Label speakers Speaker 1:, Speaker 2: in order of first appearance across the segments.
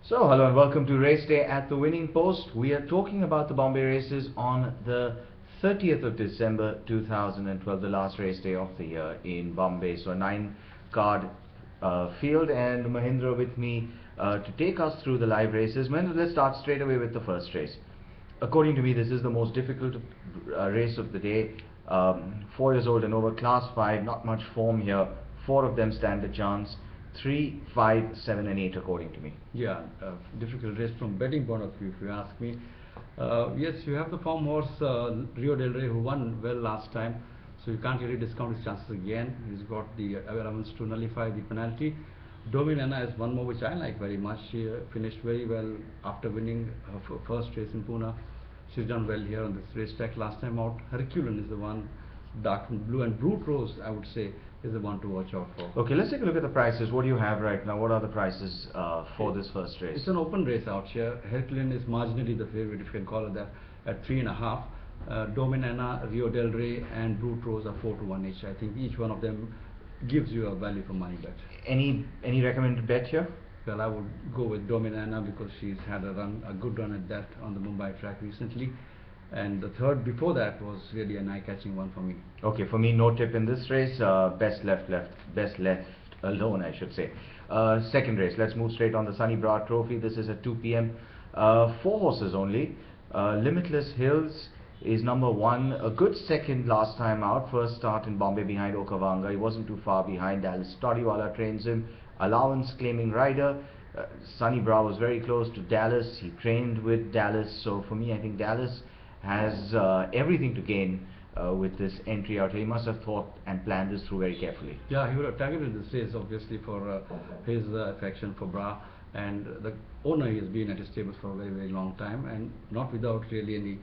Speaker 1: So, hello and welcome to Race Day at the Winning Post. We are talking about the Bombay races on the 30th of December 2012, the last race day of the year in Bombay. So, a 9-card field, and Mahindra with me to take us through the live races. Mahindra, let's start straight away with the first race. According to me, this is the most difficult race of the day. 4 years old and over, class 5, not much form here. 4 of them stand a chance. 3, 5, 7 and 8 according to me.
Speaker 2: Yeah, difficult race from betting point of view, if you ask me. Yes, you have the form horse Rio Del Rey, who won well last time, so you can't really discount his chances again. He's got the allowance to nullify the penalty. Dominana is one more which I like very much. She finished very well after winning her first race in Pune. She's done well here on this racetrack last time out. Herculean is the one, dark blue, and Brute Rose, I would say, is the one to watch out for.
Speaker 1: Okay, let's take a look at the prices. What do you have right now? What are the prices for this first race?
Speaker 2: It's an open race out here. Herculean is marginally the favorite, if you can call it that, at 3.5. Dominana, Rio Del Rey, and Brute Rose are 4-1 each. I think each one of them gives you a value for money bet.
Speaker 1: Any recommended bet here?
Speaker 2: Well, I would go with Dominana because she's had a good run at that on the Mumbai track recently. And the third before that was really an eye-catching one for me.
Speaker 1: Okay, for me, no tip in this race. Best left alone, I should say. Second race, let's move straight on the Sunny Bra Trophy. This is at 2 p.m. 4 horses only. Limitless Hills is number 1. A good second last time out. First start in Bombay behind Okavanga. He wasn't too far behind. Dallas Todiwala trains him. Allowance claiming rider. Sunny Bra was very close to Dallas. He trained with Dallas. So for me, I think Dallas has everything to gain with this entry out here. He must have thought and planned this through very carefully.
Speaker 2: Yeah, he would have targeted this race obviously for his affection for Bra, and the owner has been at his stable for a very, very long time, and not without really any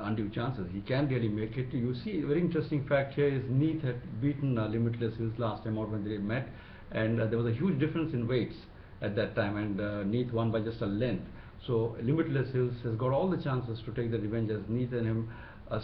Speaker 2: undue chances. He can really make it. You see, a very interesting fact here is Neath had beaten Limitless Hills last time out when they met, and there was a huge difference in weights at that time, and Neath won by just a length. So Limitless Hills has got all the chances to take the revenge, as Neath and him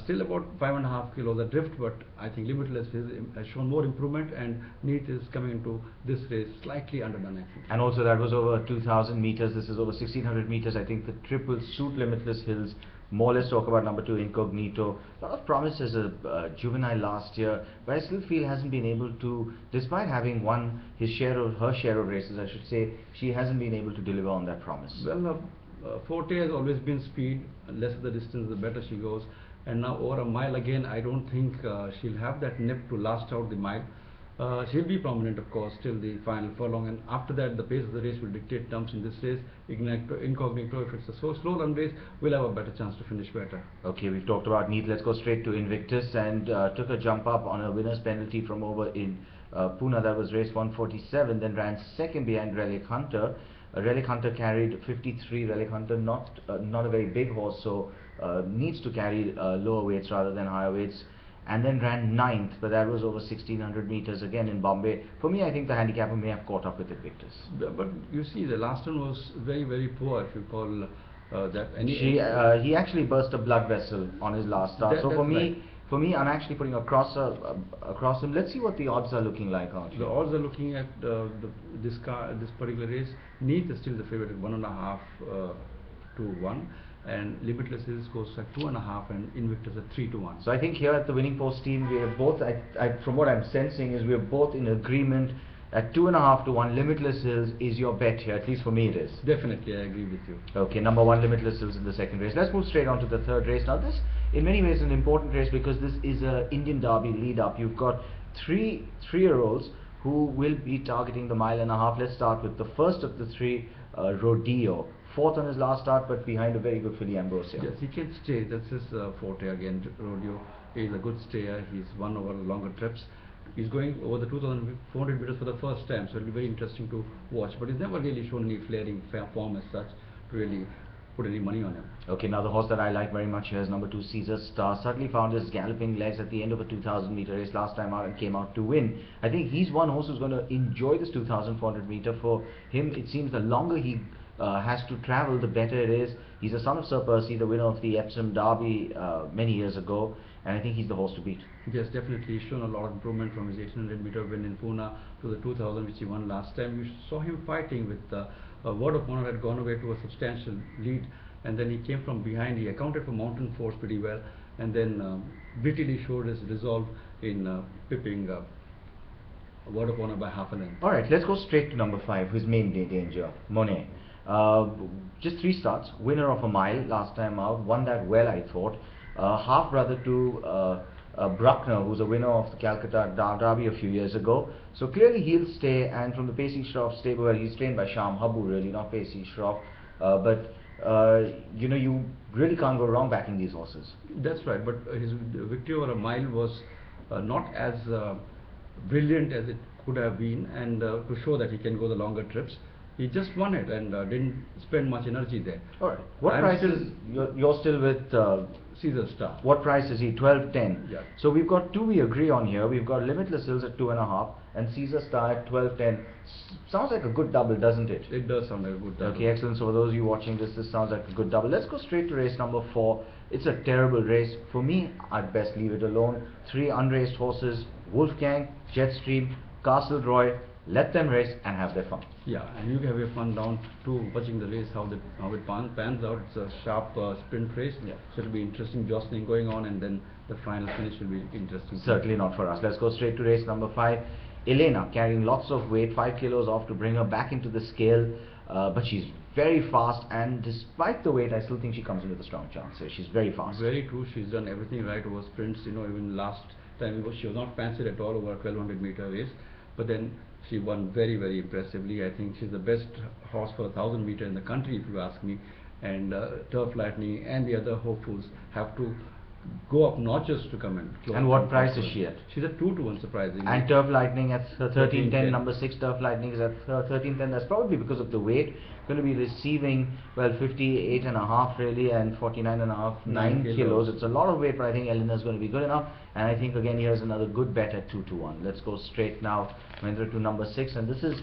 Speaker 2: still about 5.5 kilos adrift, but I think Limitless Hills has shown more improvement, and Neath is coming into this race slightly underdone, I think.
Speaker 1: And also that was over 2,000 meters. This is over 1,600 meters. I think the triple suit Limitless Hills. More, let's talk about number 2, Incognito. A lot of promise as a juvenile last year, but I still feel hasn't been able to, despite having won her share of races, I should say, she hasn't been able to deliver on that promise.
Speaker 2: Well, forte has always been speed. Less the distance, the better she goes. And now over a mile again, I don't think she'll have that nip to last out the mile. She'll be prominent, of course, till the final furlong, and after that the pace of the race will dictate terms in this race. Incognito, if it's a slow run race, will have a better chance to finish better.
Speaker 1: Okay, we've talked about Neath. Let's go straight to Invictus, and took a jump up on a winner's penalty from over in Pune. That was race 147, then ran second behind Relic Hunter. Relic Hunter carried 53. Relic Hunter, not a very big horse, so needs to carry lower weights rather than higher weights, and then ran 9th, but that was over 1,600 meters again in Bombay. For me, I think the handicapper may have caught up with Invictus.
Speaker 2: But you see, the last one was very, very poor, if you call that.
Speaker 1: He actually burst a blood vessel on his last start. So for me, I'm actually putting across him. Let's see what the odds are looking like out here.
Speaker 2: The odds are looking at this particular race. Neath is still the favorite at 1.5 to 1. And Limitless Hills goes at 2.5, and Invictus at 3-1.
Speaker 1: So I think here at the Winning Post team, we are both, from what I'm sensing, is we are both in agreement at 2.5 to 1. Limitless Hills is your bet here, at least for me it is.
Speaker 2: Definitely, I agree with you.
Speaker 1: Okay, number 1, Limitless Hills in the second race. Let's move straight on to the third race. Now this, in many ways, is an important race because this is a Indian Derby lead-up. You've got 3 3-year-olds who will be targeting the 1.5 miles. Let's start with the first of the 3, Rodeo. 4th on his last start, but behind a very good filly, Ambrosia.
Speaker 2: Yes, he can stay. That's his forte again. Rodeo is a good stayer. He's won over longer trips. He's going over the 2,400 meters for the first time, so it'll be very interesting to watch. But he's never really shown any flaring form as such to really put any money on him.
Speaker 1: Okay, now the horse that I like very much here is number 2, Caesar Star. Certainly found his galloping legs at the end of a 2,000 meter race last time out and came out to win. I think he's one horse who's going to enjoy this 2,400 meter. For him, it seems the longer he has to travel, the better it is. He's a son of Sir Percy, the winner of the Epsom Derby many years ago, and I think he's the horse to beat.
Speaker 2: Yes, definitely. He's shown a lot of improvement from his 800-meter win in Pune to the 2000 which he won last time. You saw him fighting with Word of Honor had gone away to a substantial lead, and then he came from behind. He accounted for Mountain Force pretty well, and then briefly showed his resolve in pipping Word of Honor by half a length.
Speaker 1: Alright, let's go straight to number 5, who's main danger, Monet. Just 3 starts, winner of a mile last time out, won that well, I thought. Half brother to Bruckner, who's a winner of the Calcutta Derby a few years ago. So clearly he'll stay, and from the Pacey Shroff stable, well, he's trained by Sham Habu really, not Pacey Shroff. But you know, you really can't go wrong backing these horses.
Speaker 2: That's right, but his victory over a mile was not as brilliant as it could have been, and to show that he can go the longer trips. He just won it and didn't spend much energy there.
Speaker 1: Alright, what price is, you're still with
Speaker 2: Caesar Star.
Speaker 1: What price is he? 12.10.
Speaker 2: Yeah.
Speaker 1: So we've got 2 we agree on here. We've got Limitless Hills at 2.5 and Caesar Star at 12.10. Sounds like a good double, doesn't it?
Speaker 2: It does sound like a good double.
Speaker 1: Okay, excellent. So for those of you watching this sounds like a good double. Let's go straight to race number 4. It's a terrible race. For me, I'd best leave it alone. 3 unraced horses, Wolfgang, Jetstream, Castle Roy. Let them race and have their fun.
Speaker 2: Yeah, and you have your fun down to watching the race, how it pans out. It's a sharp sprint race,
Speaker 1: Yeah.
Speaker 2: so it'll be interesting jostling going on, and then the final finish will be interesting.
Speaker 1: Certainly not for us. Let's go straight to race number 5. Elena carrying lots of weight, 5 kilos off to bring her back into the scale, but she's very fast, and despite the weight, I still think she comes in with a strong chance. So she's very fast.
Speaker 2: Very true. She's done everything right over sprints. You know, even last time she was not fancied at all over a 1200-meter race, but then she won very, very impressively. I think she's the best horse for 1000-meter in the country, if you ask me. And Turf Lightning and the other hopefuls have to go up notches to come in.
Speaker 1: And what price is she at?
Speaker 2: She's at 2-1, surprisingly.
Speaker 1: And Turf Lightning at 13.10.
Speaker 2: 13.10.
Speaker 1: Number 6 Turf Lightning is at 13.10. That's probably because of the weight. Going to be receiving, well, 58.5 really, and 49.5, 9 kilos. It's a lot of weight, but I think Elena's going to be good enough. And I think again here's another good bet at 2-1. Let's go straight now, Mahindra, to number 6, and this is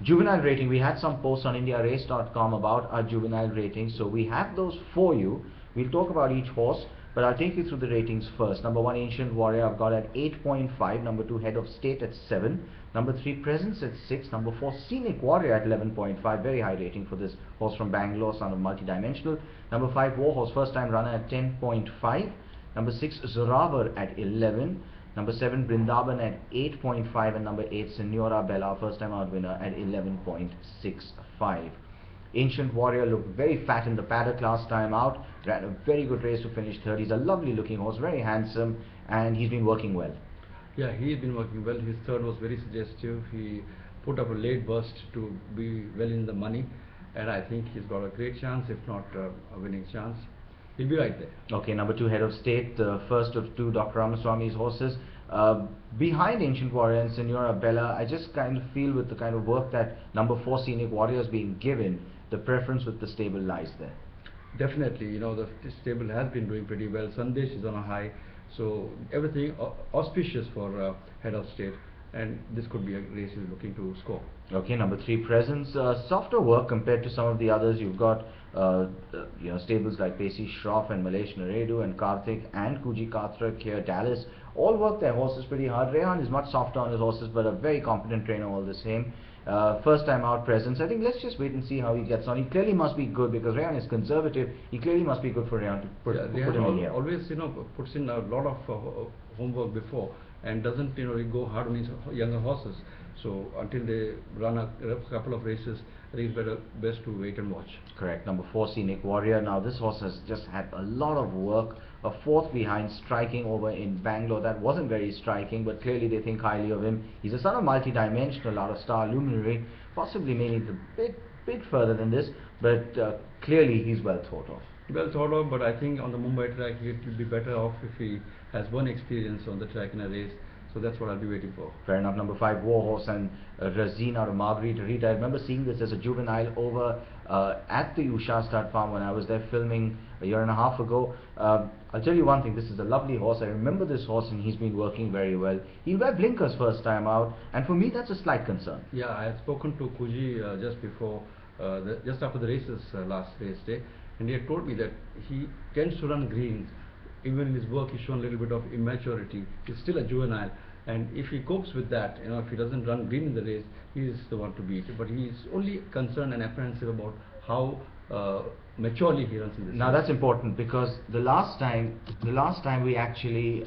Speaker 1: juvenile rating. We had some posts on IndiaRace.com about our juvenile ratings, so we have those for you. We'll talk about each horse, but I'll take you through the ratings first. Number 1, Ancient Warrior, I've got at 8.5. Number 2, Head of State at 7. Number 3, Presence at 6. Number 4, Scenic Warrior at 11.5. Very high rating for this horse from Bangalore, son of multidimensional. Number 5, Warhorse, first time runner at 10.5. Number 6, Zoravar at 11. Number 7, Brindaban at 8.5. And number 8, Senora Bella, first time out winner at 11.65. Ancient Warrior looked very fat in the paddock last time out. Ran a very good race to finish third. He's a lovely looking horse, very handsome, and he's been working well.
Speaker 2: Yeah, he's been working well. His third was very suggestive. He put up a late burst to be well in the money, and I think he's got a great chance, if not a winning chance. He'll be right there.
Speaker 1: Okay, number 2, Head of State, the first of 2 Dr. Ramaswamy's horses. Behind Ancient Warrior and Senora Bella, I just kind of feel with the kind of work that number 4, Scenic Warrior is being given, the preference with the stable lies there.
Speaker 2: Definitely, you know, the stable has been doing pretty well. Sandesh is on a high, so everything auspicious for Head of State, and this could be a race he's looking to score.
Speaker 1: Okay, number 3, Presence, softer work compared to some of the others. You've got you know, stables like Pacey Shroff and Malesh Naredu and Karthik and Kuji Karthik here, Dallas, all work their horses pretty hard. Rehan is much softer on his horses, but a very competent trainer all the same. First time out Presence. I think let's just wait and see how he gets on. He clearly must be good because Rehan is conservative. He clearly must be good for Rehan to put him in here.
Speaker 2: Always, you know, puts in a lot of homework before and doesn't, you know, go hard on his younger horses. So until they run a couple of races, I think it's best to wait and watch.
Speaker 1: Correct. Number 4, Scenic Warrior. Now this horse has just had a lot of work. A 4th behind, striking over in Bangalore. That wasn't very striking, but clearly they think highly of him. He's a son of multidimensional out of Star Luminary. Possibly maybe a bit further than this, but clearly he's well thought of.
Speaker 2: Well thought of, but I think on the Mumbai track it will be better off if he has one experience on the track in a race. So that's what I'll be waiting for.
Speaker 1: Fair enough. Number 5, Warhorse and Razine out of Margarita. I remember seeing this as a juvenile over at the Usha Stud Farm when I was there filming a year and a half ago. I'll tell you one thing, this is a lovely horse. I remember this horse and he's been working very well. He'll wear blinkers first time out, and for me that's a slight concern.
Speaker 2: Yeah, I had spoken to Kuji just before, just after the races last race day, and he had told me that he tends to run greens even in his work he's shown a little bit of immaturity. He's still a juvenile, and if he copes with that, if he doesn't win in the race, he is the one to beat. But he is only concerned and apprehensive about how maturely he runs in this
Speaker 1: Now
Speaker 2: race.
Speaker 1: that's important, because the last time we actually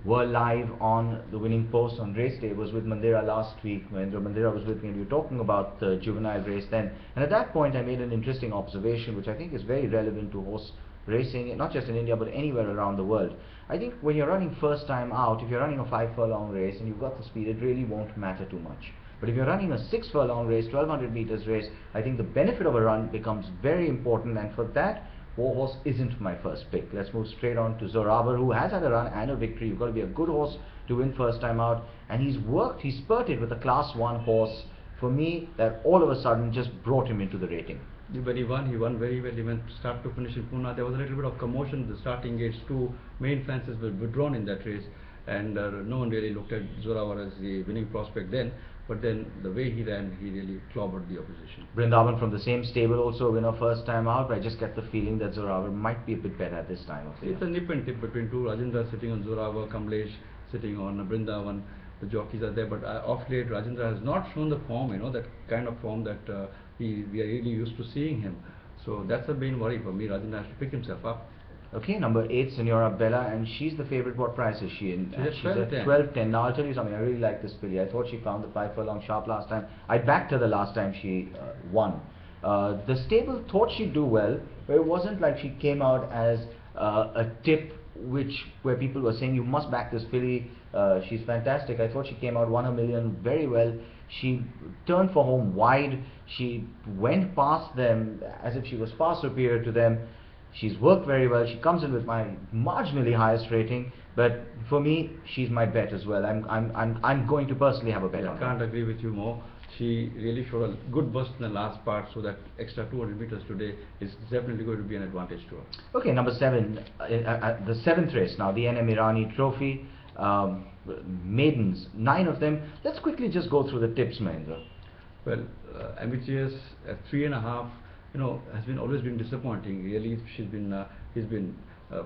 Speaker 1: were live on the Winning Post on race day was with Mandira last week. Mandira was with me, and we were talking about the juvenile race then. And at that point I made an interesting observation which I think is very relevant to horse racing, not just in India but anywhere around the world. I think when you're running first time out, if you're running a 5 furlong race and you've got the speed, it really won't matter too much. But if you're running a 6 furlong race, 1200 meters race, I think the benefit of a run becomes very important, and for that, Warhorse isn't my first pick. Let's move straight on to Zoraber, who has had a run and a victory. You've got to be a good horse to win first time out, and he's spurted with a class 1 horse, for me, that all of a sudden just brought him into the rating.
Speaker 2: When he won very well. He went start to finish in Pune. There was a little bit of commotion at the starting gates. 2 main fences were withdrawn in that race, and no one really looked at Zoraber as the winning prospect then. But then the way he ran, he really clobbered the opposition.
Speaker 1: Brindavan from the same stable, also a winner first time out, but I just get the feeling that Zoraber might be a bit better at this time of the year.
Speaker 2: It's a nip and tip between two. Rajendra sitting on Zoraber, Kamlesh sitting on Brindavan. The jockeys are there, but off late Rajendra has not shown the form, that kind of form that we are really used to seeing him. So that's a main worry for me. Rajendra has to pick himself up.
Speaker 1: Okay, number 8, Senora Bella, and she's the favorite. What price is she in?
Speaker 2: She's at
Speaker 1: at 12.10. Now I'll tell you something, I really like this filly. I thought she found the 5 furlong sharp last time. I backed her the last time she won. The stable thought she'd do well, but it wasn't like she came out as a tip where people were saying you must back this filly, she's fantastic. I thought she came out, won a million very well. She turned for home wide. She went past them as if she was far superior to them. She's worked very well. She comes in with my marginally highest rating, but for me, she's my bet as well. I'm going to personally have a bet on her.
Speaker 2: I can't agree with you more. She really showed a good burst in the last part, so that extra 200 meters today is definitely going to be an advantage to her.
Speaker 1: Okay, number 7, the 7th race now, the NM Irani Trophy. Maidens, 9 of them. Let's quickly just go through the tips, Mahendra.
Speaker 2: Well, Ambitious at 3.5. Has always been disappointing. Really, he's been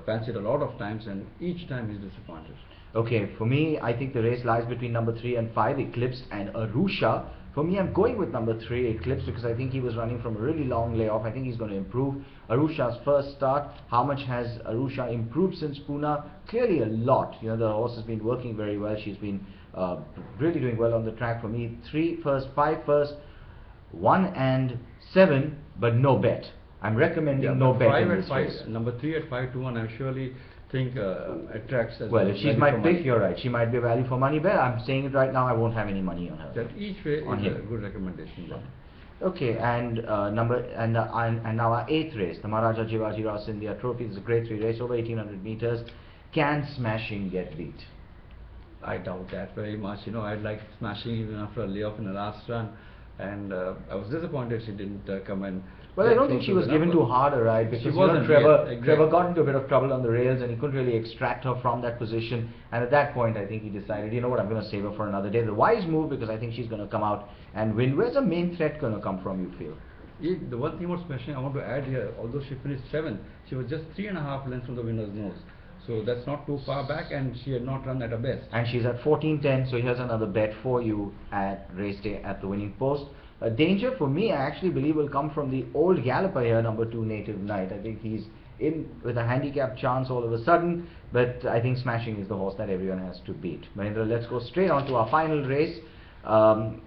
Speaker 2: fancied a lot of times, and each time he's disappointed.
Speaker 1: Okay, for me, I think the race lies between number 3 and 5, Eclipse and Arusha. For me, I'm going with number 3, Eclipse, because I think he was running from a really long layoff. I think he's going to improve. Arusha's first start, how much has Arusha improved since Pune? Clearly a lot. The horse has been working very well. She's been really doing well on the track. For me, 3 first, 5 first, 1 and 7, but no bet. I'm recommending no bet in this race.
Speaker 2: Number 3 at 5-1, I surely think attracts as
Speaker 1: well. If she's my pick, you're right. She might be a value for money bet. I'm saying it right now. I won't have any money on her.
Speaker 2: That each way is a good recommendation. Then.
Speaker 1: Okay, and now our 8th race, the Maharaja Jivaji Rao Scindia Trophy. This is a grade 3 race over 1800 meters. Can Smashing get beat?
Speaker 2: I doubt that very much. I'd like Smashing even after a layoff in the last run, and I was disappointed she didn't come in.
Speaker 1: Well, I don't think she was given too hard a ride, because Trevor got into a bit of trouble on the rails and he couldn't really extract her from that position, and at that point I think he decided, you know what, I'm going to save her for another day. The wise move, because I think she's going to come out and win. Where's the main threat going to come from, you feel?
Speaker 2: The one thing about Smashing I want to add here, although she finished 7th, she was just 3.5 lengths from the winner's nose. So that's not too far back, and she had not run at her best.
Speaker 1: And she's at 14.10, so here's another bet for you at race day at the Winning Post. Danger for me, I actually believe, will come from the old galloper here, number 2, Native Knight. I think he's in with a handicap chance all of a sudden, but I think Smashing is the horse that everyone has to beat. Mahindra, let's go straight on to our final race.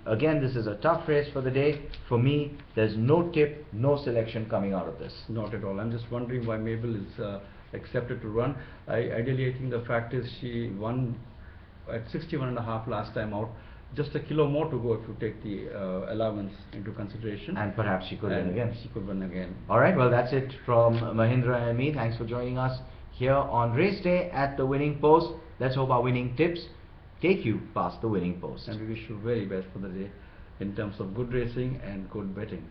Speaker 1: Again, this is a tough race for the day. For me, there's no tip, no selection coming out of this.
Speaker 2: Not at all. I'm just wondering why Mabel is accepted to run. Ideally, I think the fact is she won at 61.5 last time out. Just a kilo more to go if you take the allowance into consideration.
Speaker 1: And perhaps she could win again.
Speaker 2: She could win again.
Speaker 1: Alright, well that's it from Mahindra and me. Thanks for joining us here on race day at the Winning Post. Let's hope our winning tips take you past the Winning Post.
Speaker 2: And we wish you very best for the day in terms of good racing and good betting.